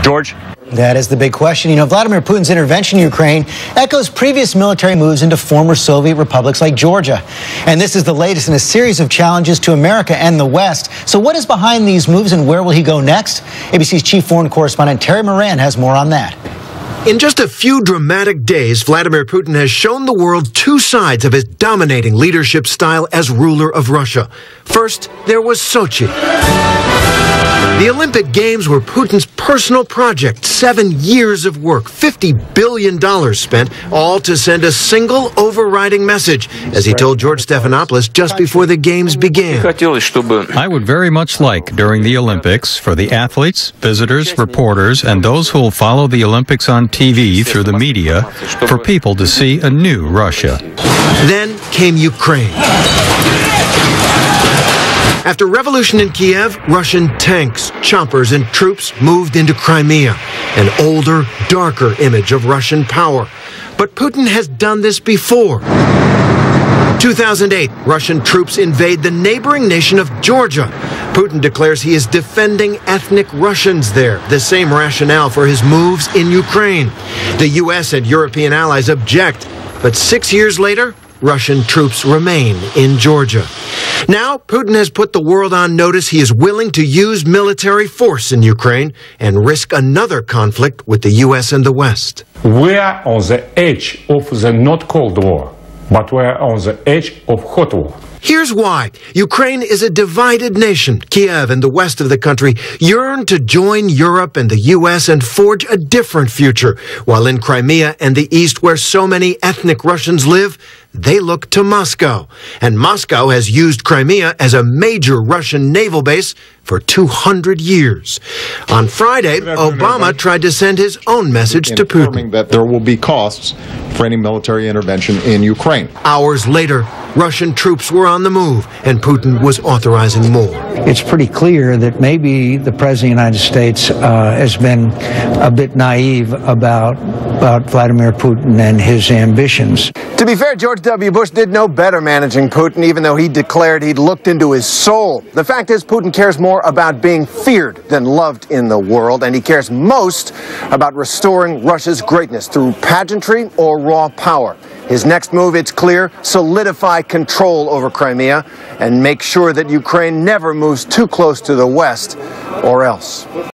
George? That is the big question. You know, Vladimir Putin's intervention in Ukraine echoes previous military moves into former Soviet republics like Georgia. And this is the latest in a series of challenges to America and the West. So what is behind these moves and where will he go next? ABC's chief foreign correspondent Terry Moran has more on that. In just a few dramatic days, Vladimir Putin has shown the world two sides of his dominating leadership style as ruler of Russia. First, there was Sochi. The Olympic Games were Putin's personal project, 7 years of work, $50 billion spent, all to send a single overriding message, as he told George Stephanopoulos just before the Games began. I would very much like, during the Olympics, for the athletes, visitors, reporters, and those who will follow the Olympics on TV through the media, for people to see a new Russia. Then came Ukraine. After revolution in Kiev, Russian tanks, choppers, and troops moved into Crimea, an older, darker image of Russian power. But Putin has done this before. 2008, Russian troops invade the neighboring nation of Georgia. Putin declares he is defending ethnic Russians there, the same rationale for his moves in Ukraine. The U.S. and European allies object, but 6 years later, Russian troops remain in Georgia. Now, Putin has put the world on notice he is willing to use military force in Ukraine and risk another conflict with the U.S. and the West. We are on the edge of the not Cold War, but we are on the edge of hot war. Here's why. Ukraine is a divided nation. Kiev and the west of the country yearn to join Europe and the U.S. and forge a different future, while in Crimea and the east, where so many ethnic Russians live, they look to Moscow. And Moscow has used Crimea as a major Russian naval base for 200 years. On Friday, Obama tried to send his own message to Putin. That there will be costs for any military intervention in Ukraine. Hours later, Russian troops were on the move, and Putin was authorizing more. It's pretty clear that maybe the President of the United States has been a bit naive about Vladimir Putin and his ambitions. To be fair, George W. Bush did know better managing Putin, even though he declared he'd looked into his soul. The fact is, Putin cares more about being feared than loved in the world, and he cares most about restoring Russia's greatness through pageantry or raw power. His next move, it's clear, solidify control over Crimea and make sure that Ukraine never moves too close to the West, or else.